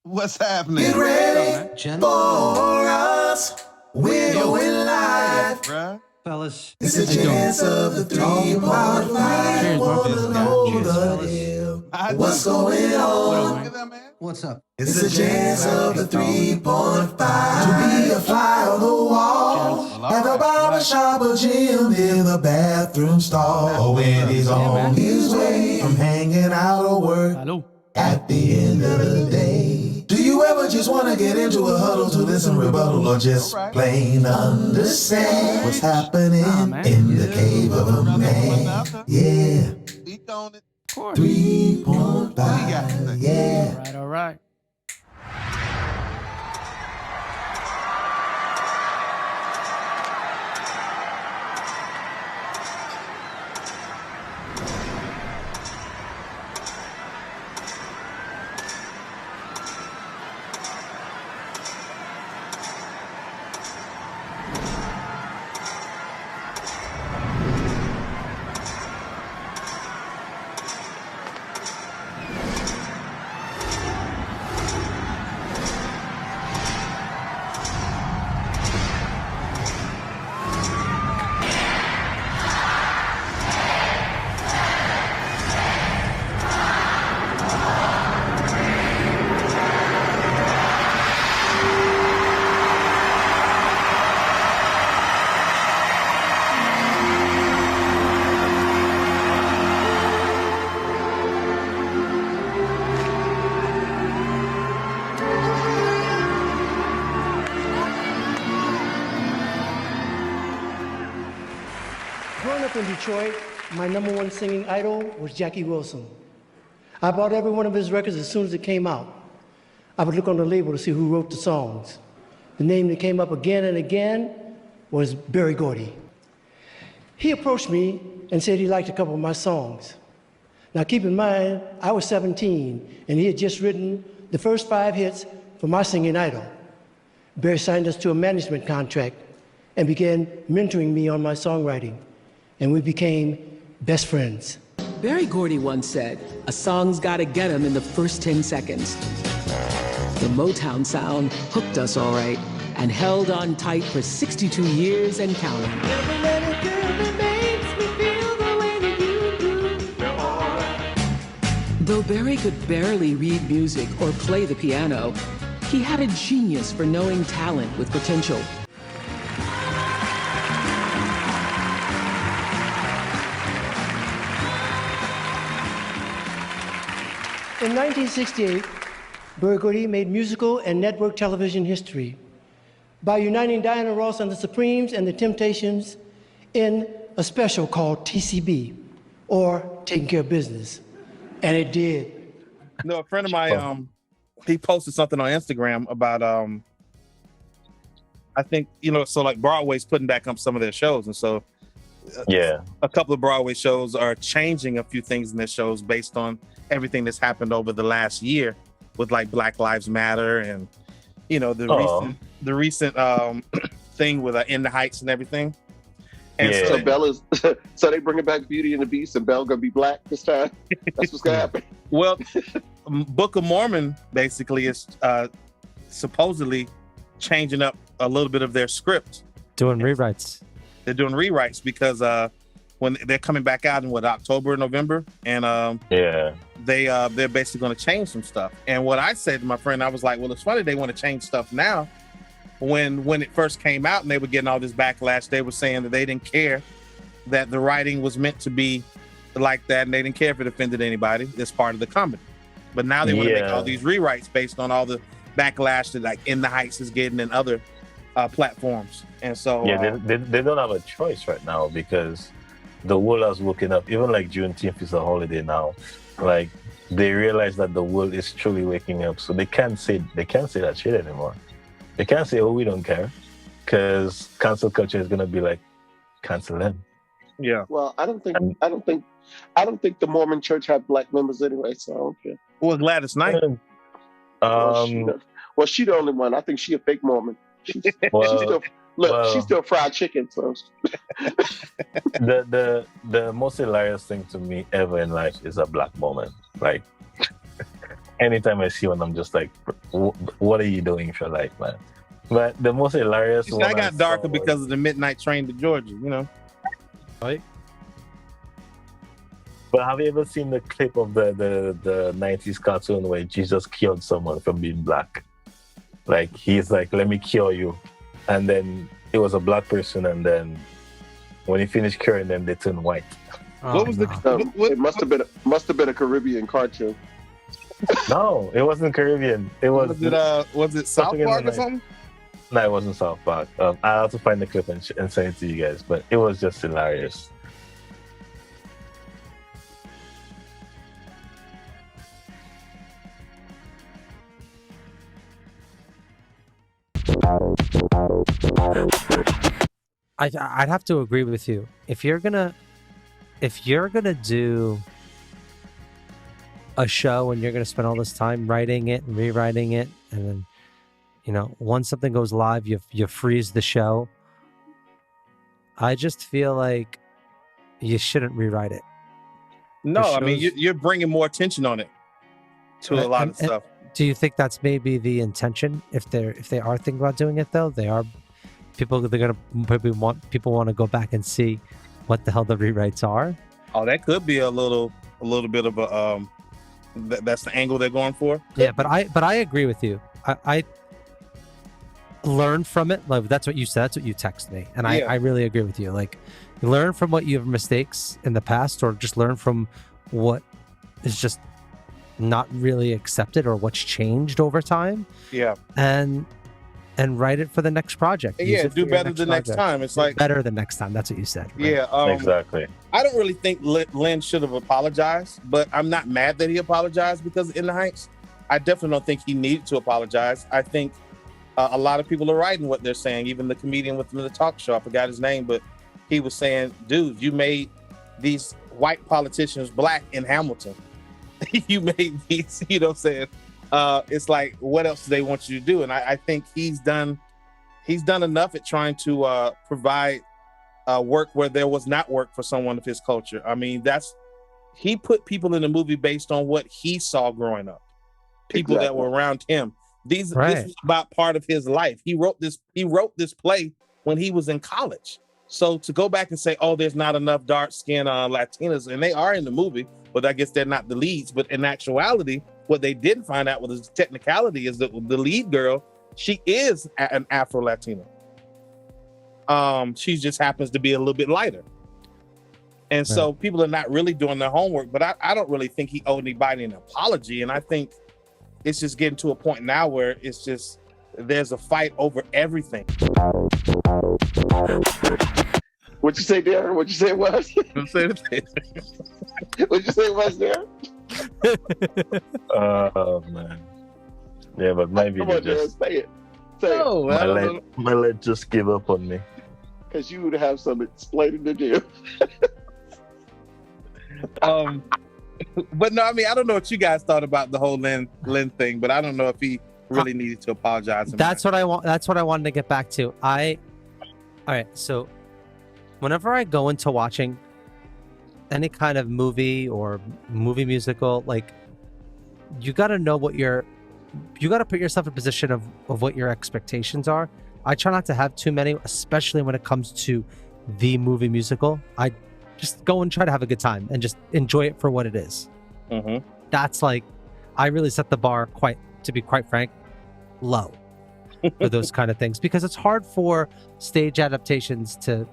What's happening? Get ready for us. We're going live. Bruh. Fellas, It's a chance of the 3.5. Wanna know the deal. What's going on? Look at that, man. what's up? It's a chance of the 3.5 to be a fly on the wall. At the barber shop or gym in the bathroom stall. Or when he's on his way from hanging out or work. At the end of the day, do you ever just want to get into a huddle to listen, rebuttal, or just plain understand what's happening in the cave of a man? Yeah. Speak on it. 3.5. Yeah. All right. Growing up in Detroit, my number one singing idol was Jackie Wilson. I bought every one of his records as soon as it came out. I would look on the label to see who wrote the songs. The name that came up again and again was Berry Gordy. He approached me and said he liked a couple of my songs. Now keep in mind, I was 17 and he had just written the first 5 hits for my singing idol. Berry signed us to a management contract and began mentoring me on my songwriting. And we became best friends. Berry Gordy once said, a song's gotta get 'em in the first 10 seconds. The Motown sound hooked us all right and held on tight for 62 years and counting. Though Berry could barely read music or play the piano, he had a genius for knowing talent with potential. In 1968, Berry Gordy made musical and network television history by uniting Diana Ross and the Supremes and the Temptations in a special called TCB, or Taking Care of Business. And it did. No, a friend of mine, he posted something on Instagram about, I think, so like Broadway's putting back up some of their shows. And so a couple of Broadway shows are changing a few things in their shows based on everything that's happened over the last year with like Black Lives Matter and, the recent thing with In the Heights and everything. And so Bella's, so they bringing back Beauty and the Beast and Belle gonna be black this time? That's what's gonna happen. Well, Book of Mormon basically is supposedly changing up a little bit of their script. Doing rewrites. They're doing rewrites because when they're coming back out in October, November, and they're basically going to change some stuff. And what I said to my friend, I was like, well, it's funny they want to change stuff now. When it first came out and they were getting all this backlash, they were saying that they didn't care that the writing was meant to be like that, and they didn't care if it offended anybody. It's part of the comedy. But now they want to make all these rewrites based on all the backlash that like In the Heights is getting and other platforms. And so they don't have a choice right now because the world has woken up. Even like Juneteenth is a holiday now. Like they realize that the world is truly waking up, so they can't say that shit anymore. They can't say, "Oh, we don't care," because cancel culture is gonna be like, cancel them. Yeah. Well, I don't think the Mormon Church have black members anyway, so I don't care. Well, Gladys Knight. She's the only one. I think she's a fake Mormon. She's still fried chicken. So the most hilarious thing to me ever in life is a black Mormon. Like anytime I see one, I'm just like, what are you doing for life, man? But the most hilarious one I got darker because of the midnight train to Georgia, you know. Right. But have you ever seen the clip of the 90s cartoon where Jesus cured someone from being black? Like, he's like, let me cure you. And then it was a black person, and then when he finished curing them, they turned white. What was the? It must have been a Caribbean cartoon. No, it wasn't Caribbean. It was. Was it South Park or something? No, it wasn't South Park. I'll have to find the clip and send it to you guys. But it was just hilarious. I'd have to agree with you. If you're gonna do a show and you're gonna spend all this time writing it and rewriting it, and then, you know, once something goes live, you freeze the show. I just feel like you shouldn't rewrite it. No, I mean, you're bringing more attention on it to a lot of stuff. Do you think that's maybe the intention? If they are thinking about doing it, though, they're gonna probably want to go back and see what the hell the rewrites are. Oh, that could be a little bit of a that's the angle they're going for. Yeah, but I agree with you. I learn from it. Like, that's what you said. That's what you text me, and yeah. I really agree with you. Like, you learn from what your mistakes in the past, or just learn from what is just not really accepted or what's changed over time. Yeah, and write it for the next project. Yeah, do better the next time. It's like better the next time. That's what you said. Right? Yeah, exactly. I don't really think Lynn should have apologized, but I'm not mad that he apologized because In the Heights, I definitely don't think he needed to apologize. I think a lot of people are right in what they're saying. Even the comedian with the talk show, I forgot his name, but he was saying, dude, you made these white politicians black in Hamilton. You made these, you know what I'm saying? It's like, what else do they want you to do? And I think he's done enough at trying to provide work where there was not work for someone of his culture. I mean, he put people in the movie based on what he saw growing up, people that were around him. This was about part of his life. He wrote this play when he was in college. So to go back and say, oh, there's not enough dark-skinned Latinas, and they are in the movie, but I guess they're not the leads. But in actuality, what they didn't find out was the technicality is that the lead girl, she is an Afro-Latina. She just happens to be a little bit lighter. And so people are not really doing their homework, but I don't really think he owed anybody an apology. And I think it's just getting to a point now where it's just, there's a fight over everything. What'd you say, Darren? What'd you say it was? What'd you say it was, Darren? Oh, man. Yeah, but maybe Come on, just... Darren, say it. Say it. My leg just gave up on me. Because you would have some explaining to do. But no, I mean, I don't know what you guys thought about the whole Lynn thing, but I don't know if he really needed to apologize. That's what I want. That's what I wanted to get back to. All right. So whenever I go into watching any kind of movie or movie musical, like, you got to know you got to put yourself in a position of what your expectations are. I try not to have too many, especially when it comes to the movie musical. I just go and try to have a good time and just enjoy it for what it is. Mm-hmm. That's like, I really set the bar to be quite frank, low for those kind of things, because it's hard for stage adaptations to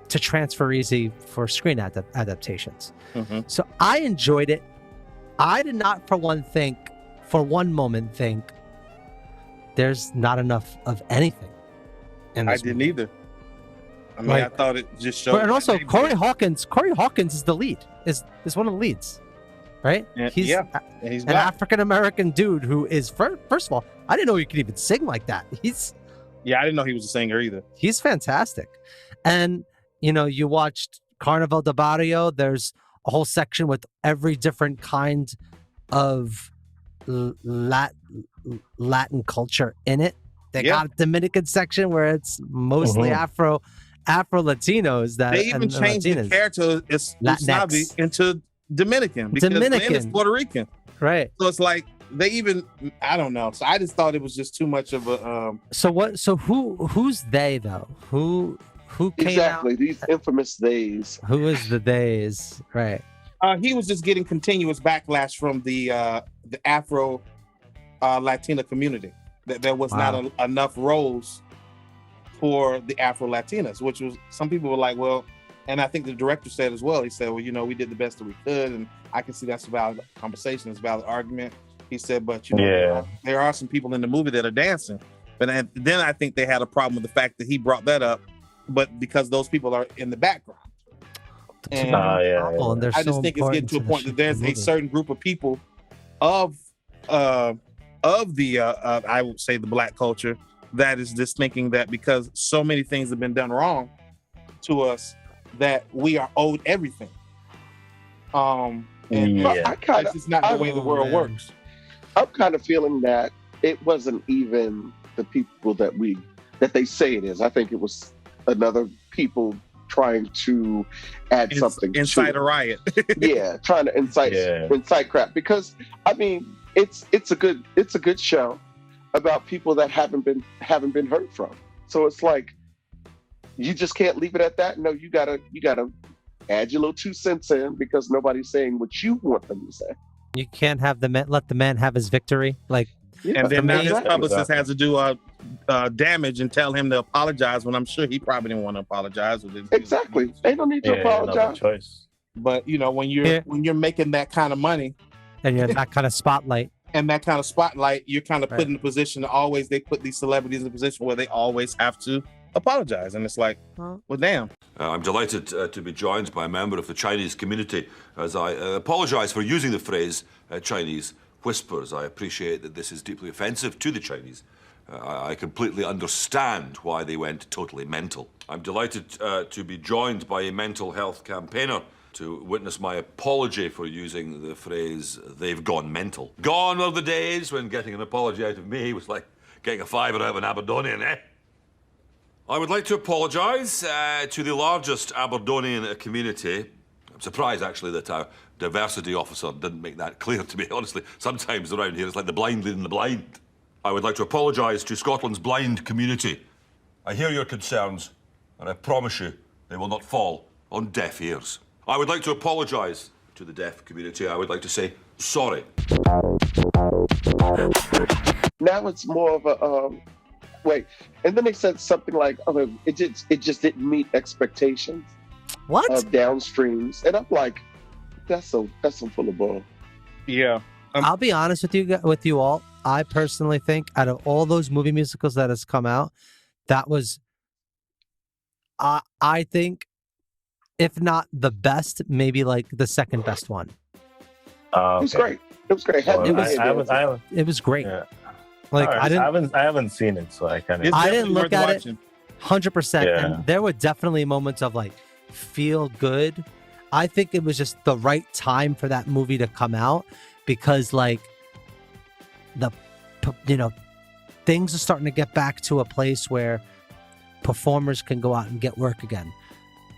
transfer easy for screen adaptations. Mm-hmm. So I enjoyed it. I did not for one moment think there's not enough of anything in this didn't movie. either. I mean, I thought it just showed. And also, Corey Hawkins is the lead. Is one of the leads, right? And he's and he's an African-American dude who is, first of all, I didn't know he could even sing like that. I didn't know he was a singer either. He's fantastic. And, you know, you watched Carnival de Barrio. There's a whole section with every different kind of Latin culture in it. They got a Dominican section where it's mostly Afro Latinos. That they even changed the character Usabi into Dominican because Lynn is Puerto Rican. Right. So it's like they even, I don't know. So I just thought it was just too much of a. So who's they though? Who came exactly out? These infamous days? Who is the days? Right. He was just getting continuous backlash from the Afro Latina community. That there was not enough roles for the Afro Latinas, which was, some people were like, well, and I think the director said as well, he said, well, you know, we did the best that we could, and I can see that's a valid conversation, it's a valid argument. He said, but you know, there are some people in the movie that are dancing. But then I think they had a problem with the fact that he brought that up, but because those people are in the background. And I just think it's getting to a point that there's a certain group of people of the I would say the Black culture that is just thinking that because so many things have been done wrong to us that we are owed everything. And it's just not the way the world works. I'm kind of feeling that it wasn't even the people that they say it is. I think it was another people trying to add something, incite a riot. Yeah, trying to incite crap. Because I mean, it's a good show about people that haven't been heard from. So it's like you just can't leave it at that. No, you gotta add your little 2 cents in because nobody's saying what you want them to say. You can't have let the man have his victory. And then now his publicist has to do damage and tell him to apologize when I'm sure he probably didn't want to apologize. Exactly. They don't need to apologize. Choice. But you know, when you're making that kind of money and you're that kind of spotlight. You're kind of put in the position to they put these celebrities in a position where they always have to apologize. And it's like, well, damn. I'm delighted to be joined by a member of the Chinese community as I apologize for using the phrase Chinese whispers. I appreciate that this is deeply offensive to the Chinese. I completely understand why they went totally mental. I'm delighted to be joined by a mental health campaigner to witness my apology for using the phrase, they've gone mental. Gone are the days when getting an apology out of me was like getting a fiver out of an Aberdonian, eh? I would like to apologise to the largest Aberdonian community. I'm surprised, actually, that our diversity officer didn't make that clear to me, honestly. Sometimes around here, it's like the blind leading the blind. I would like to apologise to Scotland's blind community. I hear your concerns, and I promise you they will not fall on deaf ears. I would like to apologise to the deaf community. I would like to say sorry. Now it's more of a wait, and then they said something like, "Oh, it just didn't meet expectations." What? Of downstreams, and I'm like, that's some full of bull. Yeah. I'll be honest with you all. I personally think out of all those movie musicals that has come out, that was, I think, if not the best, maybe like the second best one. It was great. It was great. It was great. Yeah. Like right, I haven't seen it, so I kind of. I didn't look at it 100%. And there were definitely moments of like feel good. I think it was just the right time for that movie to come out because like things are starting to get back to a place where performers can go out and get work again.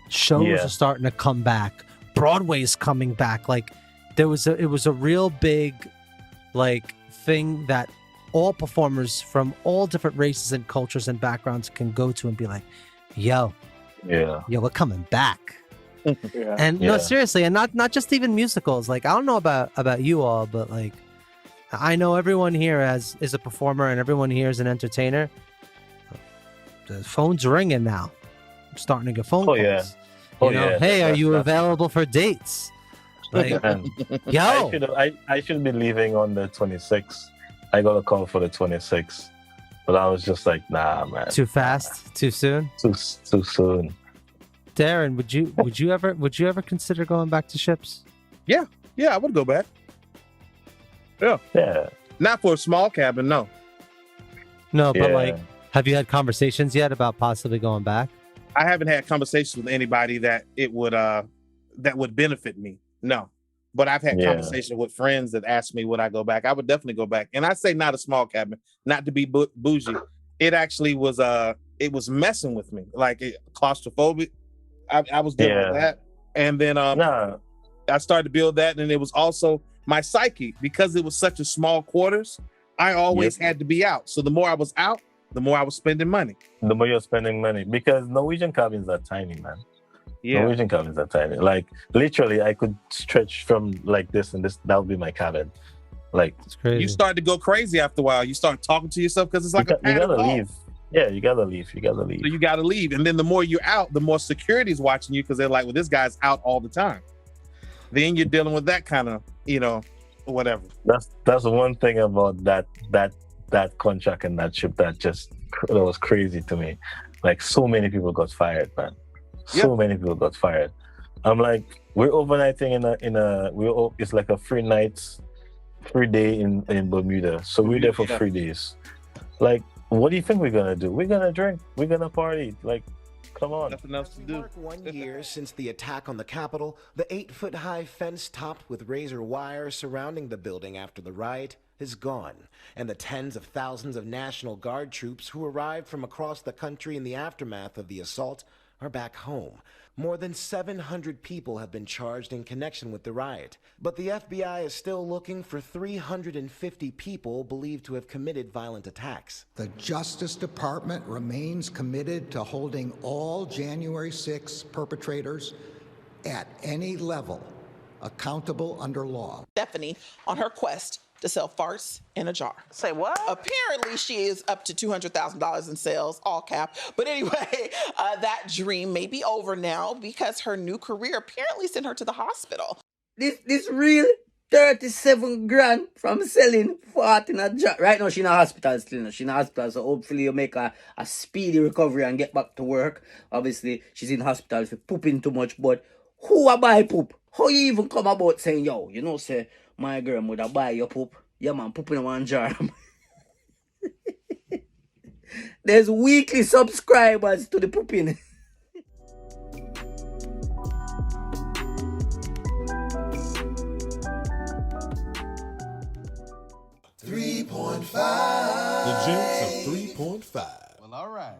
Shows are starting to come back. Broadway's coming back. Like it was a real big like thing that all performers from all different races and cultures and backgrounds can go to and be like, yo, we're coming back. And no, seriously, and not just even musicals. Like I don't know about you all, but like I know everyone here is a performer and everyone here is an entertainer. The phone's ringing now. I'm starting to get phone calls. Hey, are you available for dates? Like, yo, I should be leaving on the 26th. I got a call for the 26th, but I was just like, nah, man. Too fast, too soon. Too soon. Darren, would you ever consider going back to ships? Yeah, I would go back. Yeah. Not for a small cabin, no. No, but like, have you had conversations yet about possibly going back? I haven't had conversations with anybody that would benefit me. No. But I've had conversations with friends that asked me would I go back. I would definitely go back. And I say not a small cabin, not to be bougie. It actually was it was messing with me, like claustrophobic. I was dealing with that. And then I started to build that, and it was also my psyche because it was such a small quarters. I always had to be out. So the more I was out, the more I was spending money. The more you're spending money, because Norwegian cabins are tiny, man. Yeah. Norwegian cabins are tiny. Like literally, I could stretch from like this and this. That would be my cabin. Like it's crazy. You start to go crazy after a while. You start talking to yourself because it's like you gotta leave. Yeah, you gotta leave. You gotta leave. So you gotta leave, and then the more you're out, the more security's watching you because they're like, "Well, this guy's out all the time." Then you're dealing with that kind of, whatever. That's one thing about that contract and that ship that was crazy to me. Like so many people got fired, man. So many people got fired. I'm like, we're overnighting it's like a free day in Bermuda. So we're there for 3 days. Like, what do you think we're gonna do? We're gonna drink. We're gonna party. Like, come on. Nothing else to do. Mark 1 year since the attack on the Capitol, the 8-foot-high fence topped with razor wire surrounding the building after the riot is gone, and the tens of thousands of National Guard troops who arrived from across the country in the aftermath of the assault are back home. More than 700 people have been charged in connection with the riot, but the FBI is still looking for 350 people believed to have committed violent attacks. The Justice Department remains committed to holding all January 6 perpetrators at any level accountable under law. Stephanie on her quest to sell farts in a jar. Say what? Apparently, she is up to $200,000 in sales, all cap. But anyway, that dream may be over now because her new career apparently sent her to the hospital. This real 37 grand from selling fart in a jar. Right now, she's in a hospital still. She's in a hospital, so hopefully you make a speedy recovery and get back to work. Obviously, she's in hospital for pooping too much, but who a buy poop? How you even come about saying, yo, say, my girl would have buy your poop? Yeah, man, poop in one jar. There's weekly subscribers to the pooping. The Gents of 3.5. Well, all right.